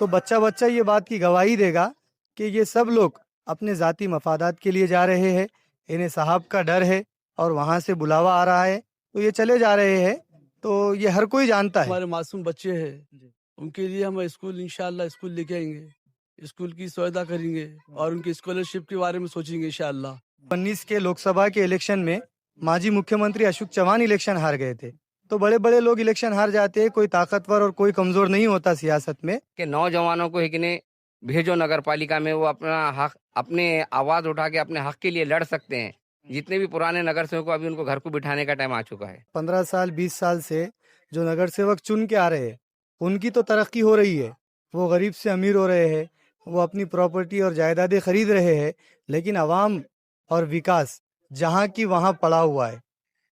तो बच्चा बच्चा ये बात की गवाही देगा कि ये सब लोग अपने जाती मफादात के लिए जा रहे हैं, इन्हें साहब का डर है और वहां से बुलावा आ रहा है तो ये चले जा रहे हैं। तो ये हर कोई जानता है। हमारे मासूम बच्चे हैं, उनके लिए हम स्कूल इंशाल्लाह स्कूल लेके आएंगे, स्कूल की सुविधा करेंगे और उनकी स्कॉलरशिप के बारे में सोचेंगे इंशाल्लाह। 19 के लोकसभा के इलेक्शन में माजी मुख्यमंत्री अशोक चौहान इलेक्शन हार गए थे। तो बड़े बड़े लोग इलेक्शन हार जाते हैं, कोई ताकतवर और कोई कमजोर नहीं होता सियासत में। के नौजवानों को हिकने भेजो नगर पालिका में, वो अपना हक, अपने आवाज उठा के अपने हक के लिए लड़ सकते हैं। जितने भी पुराने नगर सेवक अभी उनको घर को बिठाने का टाइम आ चुका है। 15 साल 20 साल से जो नगर सेवक चुन के आ रहे हैं उनकी तो तरक्की हो रही है, वो गरीब से अमीर हो रहे हैं, वो अपनी प्रॉपर्टी और जायदादें खरीद रहे हैं, लेकिन आवाम और विकास जहाँ की वहाँ पड़ा हुआ है।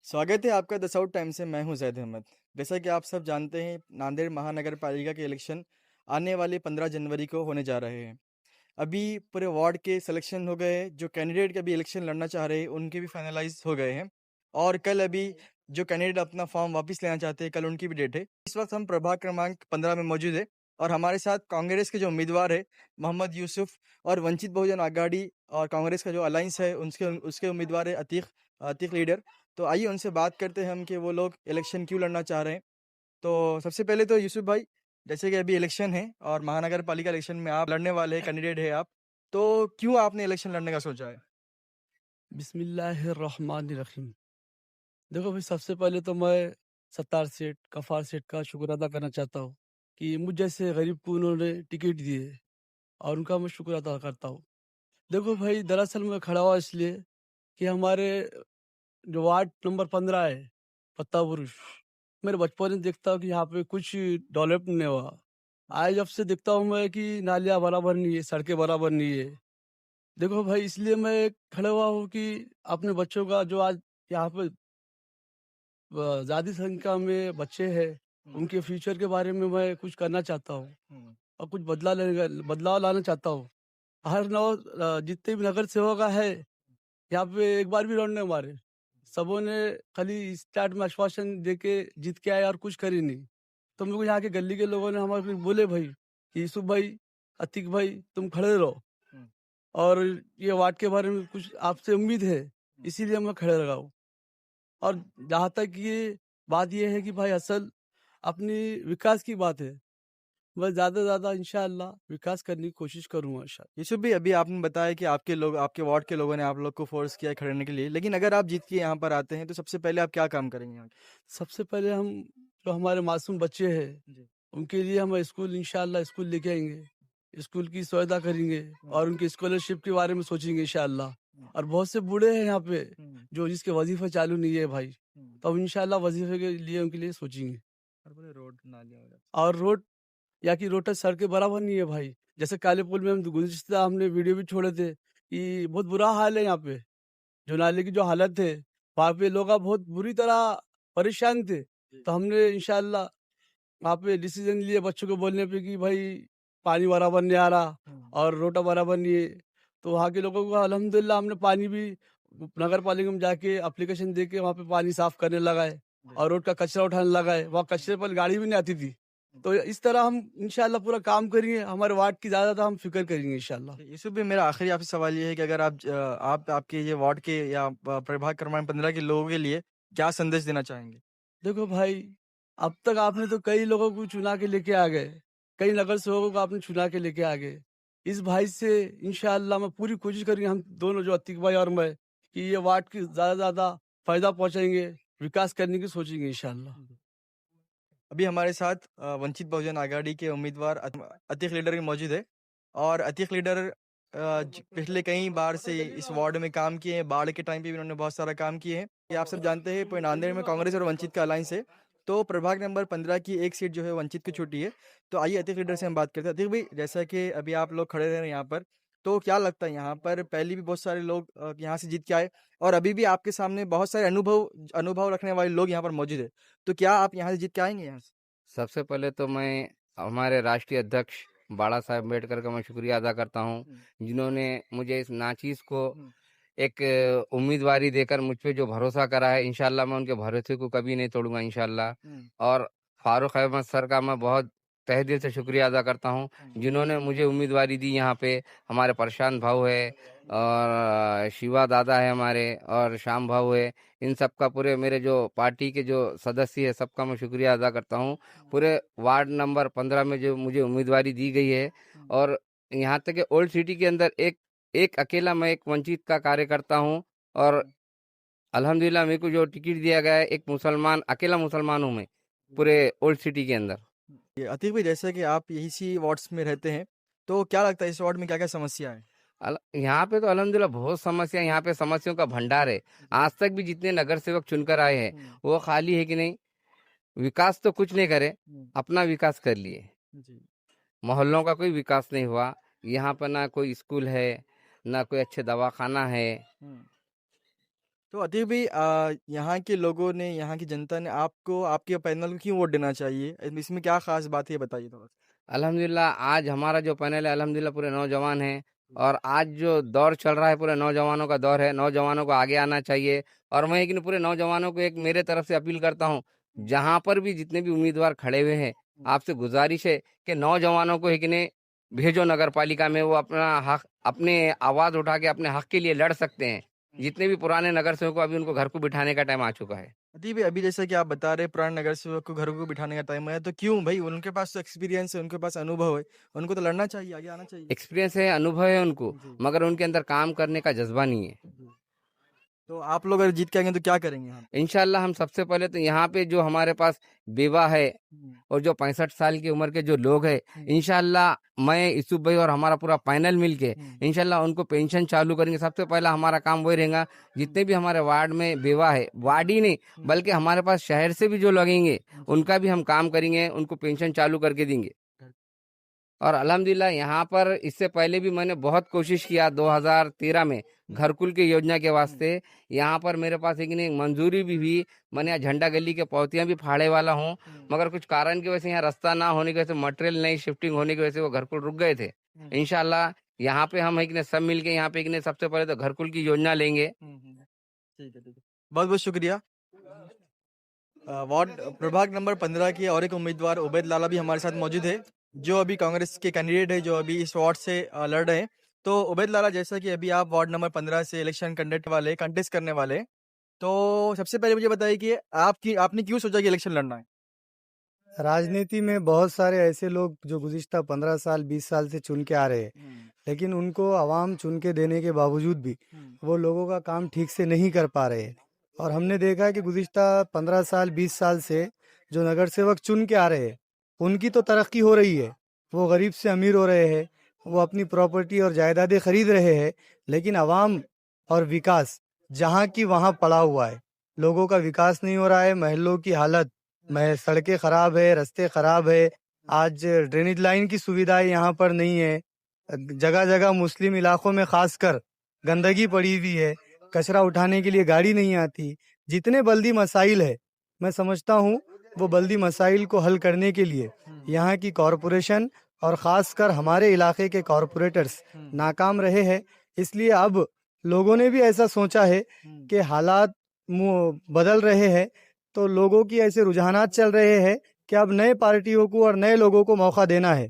स्वागत है आपका द साउथ टाइम से। मैं हूं जैद अहमद। जैसा कि आप सब जानते हैं, नांदेड़ महानगर पालिका के इलेक्शन आने वाले 15 जनवरी को होने जा रहे हैं। अभी पूरे वार्ड के सिलेक्शन हो गए हैं। जो कैंडिडेट के अभी इलेक्शन लड़ना चाह रहे हैं उनके भी फाइनलाइज हो गए हैं, और कल अभी जो कैंडिडेट अपना फॉर्म वापस लेना चाहते हैं कल उनकी भी डेट है। इस वक्त हम प्रभाग क्रमांक 15 में मौजूद है और हमारे साथ कांग्रेस के जो उम्मीदवार है मोहम्मद यूसुफ, और वंचित बहुजन आघाड़ी और कांग्रेस का जो अलायंस है उसके उसके उम्मीदवार है अतीक लीडर। तो आइए उनसे बात करते हैं हम कि वो लोग इलेक्शन क्यों लड़ना चाह रहे हैं। तो सबसे पहले तो यूसुफ भाई, जैसे कि अभी इलेक्शन है और महानगर पालिका इलेक्शन में आप लड़ने वाले हैं, कैंडिडेट है आप, तो क्यों आपने इलेक्शन लड़ने का सोचा है? बिस्मिल्लाहिर्रहमानिर्रहीम। देखो भाई, सबसे पहले तो मैं सत्तार सेठ गफ्फार सेठ का शुक्र अदा करना चाहता हूँ कि मुझ जैसे गरीब को उन्होंने टिकट दिए, और उनका मैं शुक्र अदा करता हूँ। देखो भाई, दरअसल मैं खड़ा हुआ इसलिए कि हमारे जो वार्ड नंबर 15 है, पत्ता पुरुष, मेरे बचपन में देखता हूँ कि यहाँ पे कुछ डेवलप नहीं हुआ। आज जब से देखता हूँ मैं कि नालियाँ बराबर नहीं है, सड़कें बराबर नहीं है। देखो भाई, इसलिए मैं खड़ा हुआ हूँ कि अपने बच्चों का जो आज यहाँ पे ज़्यादा संख्या में बच्चे हैं, उनके फ्यूचर के बारे में मैं कुछ करना चाहता हूँ और कुछ बदलाव लाना चाहता हूँ। हर जितने भी नगर सेवक है यहाँ पे एक बार भी राउंड नहीं मारे। सबों ने खाली स्टार्ट में आश्वासन दे के जीत के आए और कुछ करी नहीं। तो मेरे को यहाँ के गली के लोगों ने हमारे को बोले भाई कि यूसुफ भाई, अतीक भाई, तुम खड़े रहो और ये वार्ड के बारे में कुछ आपसे उम्मीद है, इसीलिए मैं खड़े रहा हूँ। और जहाँ तक ये बात ये है कि भाई असल अपनी विकास की बात है, मैं ज़्यादा से ज़्यादा इंशाअल्लाह विकास करने की कोशिश करूँगा इंशाअल्लाह। यूसुफ भी, अभी आपने बताया कि आपके लोग, आपके वार्ड के लोगों ने आप लोग को फोर्स किया है खड़े के लिए, लेकिन अगर आप जीत के यहाँ पर आते हैं तो सबसे पहले आप क्या काम करेंगे यहाँ? सबसे पहले हम जो हमारे मासूम बच्चे हैं उनके लिए हम स्कूल इंशाअल्लाह स्कूल लेके आएंगे, स्कूल की सुविधा करेंगे और उनकी स्कॉलरशिप के बारे में सोचेंगे इंशाअल्लाह। और बहुत से बूढ़े हैं यहाँ पे जो जिसके वजीफे चालू नहीं है भाई, तो हम इंशाअल्लाह वजीफे के लिए उनके लिए सोचेंगे। रोड नालियाँ वगैरह। और रोड, या कि रोड सड़कें बराबर नहीं है भाई। जैसे काले पुल में हम गुज़िश्ता हमने वीडियो भी छोड़े थे कि बहुत बुरा हाल है यहाँ पे। जो नाले की जो हालत है, वहाँ पे लोग अब बहुत बुरी तरह परेशान थे। तो हमने इंशाअल्लाह वहाँ पे डिसीजन लिए बच्चों को बोलने पे कि भाई पानी बराबर नहीं आ रहा और रोड बराबर नहीं है। तो वहाँ के लोगों को अल्हम्दुलिल्लाह हमने पानी भी नगर पालिका में जाके एप्लीकेशन दे के वहाँ पे पानी साफ करने लगा है और रोड का कचरा उठाने लगा है। वहाँ कचरे पर गाड़ी भी नहीं आती थी। तो इस तरह हम इंशाअल्लाह पूरा काम करेंगे, हमारे वार्ड की ज़्यादा हम फिक्र करेंगे इंशाअल्लाह। यूसुफ भी, मेरा आखिरी आपसे सवाल ये है कि अगर आप आपके ये वार्ड के या प्रभाग क्रमांक 15 के लोगों के लिए क्या संदेश देना चाहेंगे? देखो भाई, अब तक आपने तो कई लोगों को चुना के लेके आ गए, कई नगर सेवकों को आपने चुना के लेके आ गए। इस भाई से इंशाअल्लाह मैं पूरी कोशिश करेंगे, हम दोनों जो अतीक भाई और मैं, कि ये वार्ड की ज़्यादा से ज़्यादा फायदा पहुंचाएंगे, विकास करने की सोचेंगे इंशाअल्लाह। अभी हमारे साथ वंचित बहुजन आघाड़ी के उम्मीदवार अतीक लीडर भी मौजूद है, और अतीक लीडर पिछले कई बार से इस वार्ड में काम किए हैं। बाढ़ के टाइम पे भी उन्होंने बहुत सारा काम किए हैं। ये आप सब जानते हैं, पूरे नांदेड़ में कांग्रेस और वंचित का अलायंस है। तो प्रभाग नंबर 15 की एक सीट जो है वंचित की छुट्टी है। तो आइए अतीक लीडर से हम बात करते हैं। अतीक भाई, जैसा कि अभी आप लोग खड़े रह रहे हैं यहाँ पर, तो क्या लगता है यहाँ पर पहले भी बहुत सारे लोग यहाँ से जीत के आए, और अभी भी आपके सामने बहुत सारे अनुभव रखने वाले लोग यहाँ पर मौजूद है, तो क्या आप यहाँ से जीत के आएंगे यहाँ से? सबसे पहले तो मैं हमारे राष्ट्रीय अध्यक्ष बाला साहेब अम्बेडकर का मैं शुक्रिया अदा करता हूँ, जिन्होंने मुझे इस नाचीज को एक उम्मीदवारी देकर मुझ पे जो भरोसा करा है। इंशाल्लाह मैं उनके भरोसे को कभी नहीं तोड़ूंगा इंशाल्लाह। और फारूक अहमद सर का मैं बहुत तहे दिल से शुक्रिया अदा करता हूँ जिन्होंने मुझे उम्मीदवारी दी यहाँ पे। हमारे प्रशांत भाऊ है और शिवा दादा है हमारे और श्याम भाऊ है, इन सबका पूरे मेरे जो पार्टी के जो सदस्य है सबका मैं शुक्रिया अदा करता हूँ। पूरे वार्ड नंबर 15 में जो मुझे उम्मीदवारी दी गई है और यहाँ तक कि ओल्ड सिटी के अंदर एक अकेला मैं एक वंचित का कार्यकर्ता हूँ और अल्हम्दुलिल्लाह मेरे को जो टिकट दिया गया है, एक मुसलमान अकेला मुसलमान हूँ मैं पूरे ओल्ड सिटी के अंदर। ये अतीक भाई, जैसे कि आप यही सी वार्ड्स में रहते हैं, तो क्या लगता है इस वार्ड में क्या-क्या समस्या है? यहाँ पे तो अल्हम्दुलिल्लाह बहुत समस्या, यहाँ पे समस्याओं का भंडार है। आज तक भी जितने नगर सेवक चुनकर आए हैं वो खाली है कि नहीं, विकास तो कुछ नहीं करे, अपना विकास कर लिए, जी। मोहल्लों का कोई विकास नहीं हुआ। यहाँ पर ना कोई स्कूल है, ना कोई अच्छे दवाखाना है। तो अतीक भाई, यहाँ के लोगों ने, यहाँ की जनता ने आपको, आपके पैनल को क्यों वोट देना चाहिए? इसमें क्या खास बात है, ये बताइए थोड़ा सा। अल्हम्दुलिल्लाह आज हमारा जो पैनल है अल्हम्दुलिल्लाह पूरे नौजवान हैं और आज जो दौर चल रहा है पूरे नौजवानों का दौर है। नौजवानों को आगे आना चाहिए और मैं लेकिन पूरे नौजवानों को एक मेरे तरफ से अपील करता हूँ, जहाँ पर भी जितने भी उम्मीदवार खड़े हुए हैं आपसे गुजारिश है कि नौजवानों को एक ने भेजो नगर पालिका में, वो अपना हक, अपने आवाज उठा के अपने हक के लिए लड़ सकते हैं। जितने भी पुराने नगर सेवक को अभी उनको घर को बिठाने का टाइम आ चुका है। अतीक भाई, अभी जैसे कि आप बता रहे पुराने नगर सेवक को घरों को बिठाने का टाइम है, तो क्यों भाई? उनके पास तो एक्सपीरियंस है, उनके पास अनुभव है, उनको तो लड़ना चाहिए, आगे आना चाहिए। एक्सपीरियंस है, अनुभव है उनको, जी। मगर उनके अंदर काम करने का जज्बा नहीं है। तो आप लोग अगर जीत के आएंगे तो क्या करेंगे यहाँ पे? इंशाल्लाह हम सबसे पहले तो यहाँ पे जो हमारे पास बेवा है और जो 65 साल की उम्र के जो लोग हैं, इंशाल्लाह मैं यूसुफ भाई और हमारा पूरा पैनल मिलके इंशाल्लाह उनको पेंशन चालू करेंगे। सबसे पहला हमारा काम वही रहेगा, जितने भी हमारे वार्ड में बेवा है, वार्ड ही नहीं बल्कि हमारे पास शहर से भी जो लगेंगे उनका भी हम काम करेंगे, उनको पेंशन चालू करके देंगे। और अल्हम्दुलिल्लाह यहाँ पर इससे पहले भी मैंने बहुत कोशिश किया 2013 में घरकुल की योजना के वास्ते। यहाँ पर मेरे पास एक नहीं मंजूरी भी हुई, मैंने यहाँ झंडा गली के पौतियाँ भी फाड़े वाला हूँ, मगर कुछ कारण की वजह से यहाँ रास्ता ना होने की वजह से, मटेरियल नहीं शिफ्टिंग होने की वजह से वो घरकुल रुक गए थे। इंशाल्लाह यहाँ पे हम एक ने सब मिलके यहाँ पे एक ने सबसे पहले तो घरकुल की योजना लेंगे। ठीक है, ठीक है। बहुत बहुत शुक्रिया। वार्ड प्रभाग नंबर 15 के और एक उम्मीदवार उबैद लाला भी हमारे साथ मौजूद है, जो अभी कांग्रेस के कैंडिडेट है, जो अभी इस वार्ड से लड़ रहे हैं। तो उबैद लाला, जैसा कि अभी आप वार्ड नंबर 15 से इलेक्शन कंटेस्ट करने वाले, तो सबसे पहले मुझे बताइए कि आपने क्यों सोचा कि इलेक्शन लड़ना है? राजनीति में बहुत सारे ऐसे लोग जो गुज़िश्ता 15 साल 20 साल से चुन के आ रहे हैं, लेकिन उनको आवाम चुन के देने के बावजूद भी वो लोगों का काम ठीक से नहीं कर पा रहे हैं। और हमने देखा है कि गुज़िश्ता 15 साल 20 साल से जो नगर सेवक चुन के आ रहे हैं उनकी तो तरक्की हो रही है, वो गरीब से अमीर हो रहे हैं, वो अपनी प्रॉपर्टी और जायदादें खरीद रहे हैं, लेकिन आवाम और विकास जहाँ की वहाँ पड़ा हुआ है। लोगों का विकास नहीं हो रहा है, महलों की हालत, सड़कें खराब है, रास्ते खराब है, आज ड्रेनेज लाइन की सुविधाएं यहाँ पर नहीं है। जगह जगह मुस्लिम इलाकों में खासकर गंदगी पड़ी हुई है, कचरा उठाने के लिए गाड़ी नहीं आती। जितने बल्दी मसाइल है, मैं समझता हूँ वो बल्दी मसाइल को हल करने के लिए यहाँ की कॉरपोरेशन और ख़ासकर हमारे इलाके के कॉरपोरेटर्स नाकाम रहे हैं। इसलिए अब लोगों ने भी ऐसा सोचा है कि हालात बदल रहे हैं, तो लोगों की ऐसे रुझानात चल रहे हैं कि अब नए पार्टियों को और नए लोगों को मौका देना है।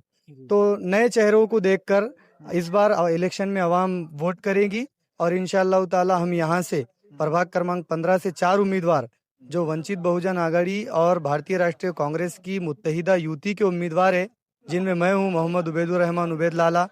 तो नए चेहरों को देखकर इस बार इलेक्शन में आवाम वोट करेगी और इंशाअल्लाह ताला हम यहाँ से प्रभाग क्रमांक 15 से 4 उम्मीदवार जो वंचित बहुजन आघाड़ी और भारतीय राष्ट्रीय कांग्रेस की मुत्तहिदा युति के उम्मीदवार है, जिनमें मैं हूँ मोहम्मद उबैदुर रहमान उबैद लाला,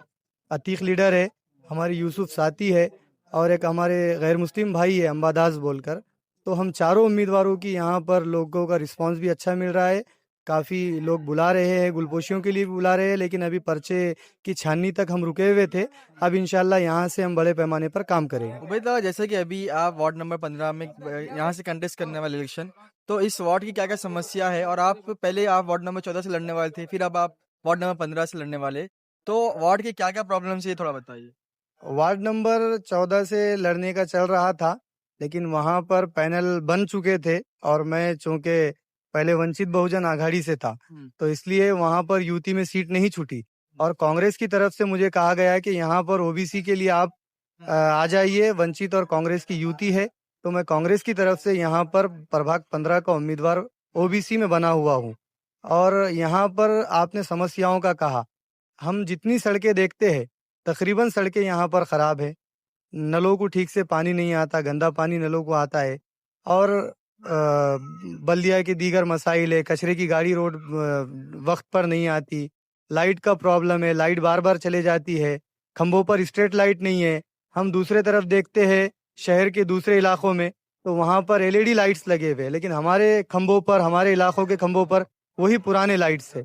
अतीक लीडर है, हमारी यूसुफ साथी है और एक हमारे गैर मुस्लिम भाई है अम्बादास बोलकर। तो हम चारों उम्मीदवारों की यहाँ पर लोगों का रिस्पांस भी अच्छा मिल रहा है। काफ़ी लोग बुला रहे हैं, गुलपोशियों के लिए भी बुला रहे हैं, लेकिन अभी पर्चे की छाननी तक हम रुके हुए थे। अब इंशाल्लाह यहाँ से हम बड़े पैमाने पर काम करेंगे। उबैद लाला, जैसे कि अभी आप वार्ड नंबर 15 में यहाँ से कंटेस्ट करने वाले इलेक्शन, तो इस वार्ड की क्या क्या समस्या है? और आप वार्ड नंबर 14 से लड़ने वाले थे, फिर अब आप वार्ड नंबर 15 से लड़ने वाले, तो वार्ड की क्या क्या प्रॉब्लम है, ये थोड़ा बताइए। वार्ड नंबर 14 से लड़ने का चल रहा था, लेकिन वहां पर पैनल बन चुके थे और मैं चूंकि पहले वंचित बहुजन आघाड़ी से था, तो इसलिए वहां पर यूटी में सीट नहीं छूटी और कांग्रेस की तरफ से मुझे कहा गया कि यहाँ पर ओबीसी के लिए आप आ जाइए, वंचित और कांग्रेस की युति है। तो मैं कांग्रेस की तरफ से यहाँ पर प्रभाग 15 का उम्मीदवार ओबीसी में बना हुआ हूँ और यहाँ पर आपने समस्याओं का कहा, हम जितनी सड़कें देखते हैं तकरीबन सड़कें यहाँ पर ख़राब है, नलों को ठीक से पानी नहीं आता, गंदा पानी नलों को आता है और बल्दिया के दीगर मसाइल है, कचरे की गाड़ी रोड वक्त पर नहीं आती, लाइट का प्रॉब्लम है, लाइट बार बार चले जाती है, खंभों पर स्ट्रीट लाइट नहीं है। हम दूसरे तरफ देखते हैं शहर के दूसरे इलाकों में तो वहाँ पर एलईडी लाइट्स लगे हुए हैं, लेकिन हमारे खंभों पर, हमारे इलाकों के खंभों पर वही पुराने लाइट्स है।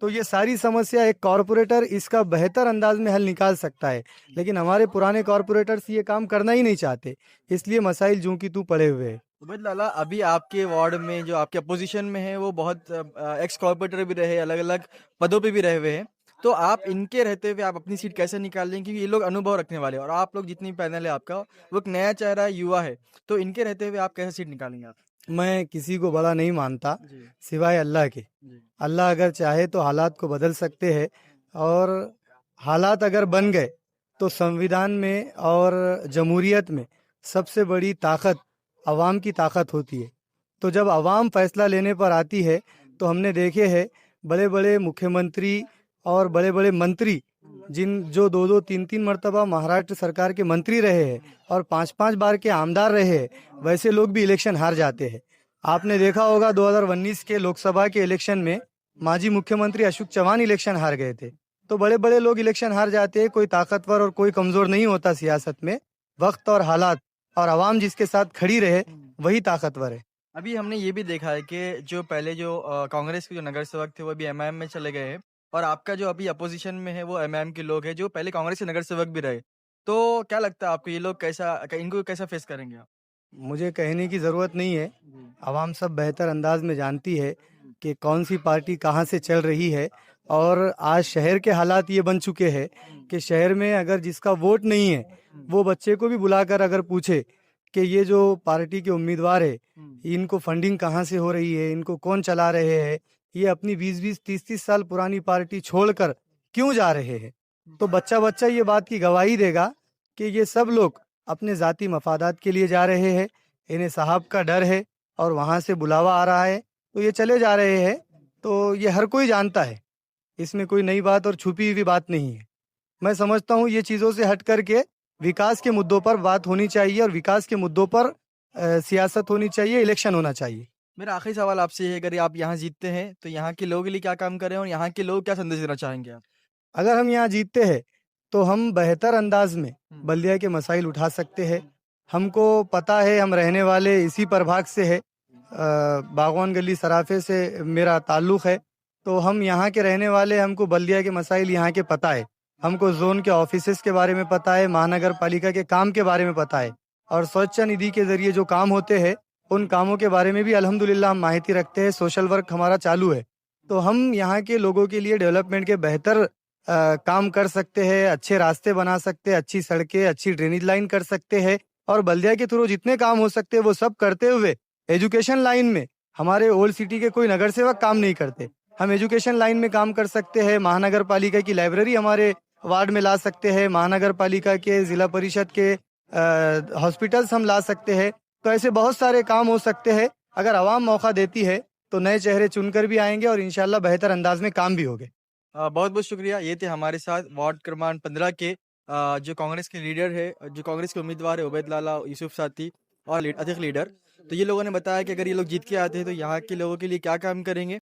तो ये सारी समस्या एक कॉरपोरेटर इसका बेहतर अंदाज में हल निकाल सकता है, लेकिन हमारे पुराने कॉरपोरेटर्स ये काम करना ही नहीं चाहते, इसलिए मसाइल जूं की तू पड़े हुए हैं। उबैद लाला, अभी आपके वार्ड में जो आपके अपोजिशन में है वो बहुत एक्स कॉर्पोरेटर भी रहे, अलग अलग पदों पे भी रहे हुए हैं, तो आप इनके रहते हुए आप अपनी सीट कैसे निकाल लेंगे, क्योंकि ये लोग अनुभव रखने वाले हैं और आप लोग जितनी पैनल है आपका वो एक नया चेहरा है, युवा है, तो इनके रहते हुए आप कैसे सीट निकालेंगे आप? मैं किसी को बड़ा नहीं मानता जी सिवाय अल्लाह के। जी अल्लाह अगर चाहे तो हालात को बदल सकते हैं और हालात अगर बन गए तो संविधान में और जमहूरियत में सबसे बड़ी ताकत अवाम की ताकत होती है। तो जब अवाम फैसला लेने पर आती है तो हमने देखे हैं बड़े बड़े मुख्यमंत्री और बड़े बड़े मंत्री जो दो दो तीन तीन मरतबा महाराष्ट्र सरकार के मंत्री रहे हैं और पांच पांच बार के आमदार रहे हैं, वैसे लोग भी इलेक्शन हार जाते हैं। आपने देखा होगा 2019 के लोकसभा के इलेक्शन में माजी मुख्यमंत्री अशोक चौहान इलेक्शन हार गए थे। तो बड़े बड़े लोग इलेक्शन हार जाते हैं, कोई ताकतवर और कोई कमजोर नहीं होता सियासत में। वक्त और हालात और आवाम जिसके साथ खड़ी रहे वही ताकतवर है। अभी हमने ये भी देखा है कि जो पहले जो कांग्रेस के जो नगर सेवक थे वो अभी एमआईएम में चले गए हैं और आपका जो अभी अपोजिशन में है वो एमआईएम के लोग हैं जो पहले कांग्रेस के नगर सेवक भी रहे, तो क्या लगता है आपको ये लोग इनको कैसा फेस करेंगे आप? मुझे कहने की ज़रूरत नहीं है, आवाम सब बेहतर अंदाज में जानती है कि कौन सी पार्टी कहाँ से चल रही है। और आज शहर के हालात ये बन चुके हैं कि शहर में अगर जिसका वोट नहीं है वो बच्चे को भी बुलाकर अगर पूछे कि ये जो पार्टी के उम्मीदवार है इनको फंडिंग कहाँ से हो रही है, इनको कौन चला रहे हैं, ये अपनी 20-20 30-30 साल पुरानी पार्टी छोड़कर क्यों जा रहे हैं, तो बच्चा बच्चा ये बात की गवाही देगा कि ये सब लोग अपने ज़ाती मफादात के लिए जा रहे हैं, इन्हें साहब का डर है और वहाँ से बुलावा आ रहा है तो ये चले जा रहे हैं। तो ये हर कोई जानता है, इसमें कोई नई बात और छुपी हुई बात नहीं है। मैं समझता हूँ ये चीज़ों से हट करके विकास के मुद्दों पर बात होनी चाहिए और विकास के मुद्दों पर सियासत होनी चाहिए, इलेक्शन होना चाहिए। मेरा आखिरी सवाल आपसे ये है, अगर आप यहाँ जीतते हैं तो यहाँ के लोगों के लिए क्या काम करें और यहाँ के लोग क्या संदेश देना चाहेंगे आप? अगर हम यहाँ जीतते हैं तो हम बेहतर अंदाज में बल्दिया के मसाइल उठा सकते हैं। हमको पता है, हम रहने वाले इसी प्रभाग से है, बागवान गली सराफे से मेरा ताल्लुक़ है, तो हम यहाँ के रहने वाले, हमको बल्दिया के मसाइल यहाँ के पता है, हमको जोन के ऑफिसेस के बारे में पता है, महानगर पालिका के काम के बारे में पता है और स्वच्छता निधि के जरिए जो काम होते हैं उन कामों के बारे में भी अल्हम्दुलिल्लाह हम माहिती रखते हैं। सोशल वर्क हमारा चालू है, तो हम यहाँ के लोगों के लिए डेवलपमेंट के बेहतर काम कर सकते हैं, अच्छे रास्ते बना सकते हैं, अच्छी सड़कें, अच्छी ड्रेनेज लाइन कर सकते हैं और बल्दिया के थ्रू जितने काम हो सकते हैं वो सब करते हुए एजुकेशन लाइन में हमारे ओल्ड सिटी के कोई नगर सेवक काम नहीं करते, हम एजुकेशन लाइन में काम कर सकते हैं। महानगर पालिका की लाइब्रेरी हमारे वार्ड में ला सकते हैं, महानगर पालिका के जिला परिषद के हॉस्पिटल्स हम ला सकते हैं। तो ऐसे बहुत सारे काम हो सकते हैं, अगर आवाम मौका देती है तो नए चेहरे चुनकर भी आएंगे और इंशाल्लाह बेहतर अंदाज में काम भी होंगे। बहुत बहुत शुक्रिया। ये थे हमारे साथ वार्ड क्रमांक 15 के जो कांग्रेस के लीडर है, जो कांग्रेस के उम्मीदवार है, उबैद लाला, यूसुफ साथी और अतिक लीडर। तो ये लोगों ने बताया कि अगर ये लोग जीत के आते हैं तो यहाँ के लोगों के लिए क्या काम करेंगे।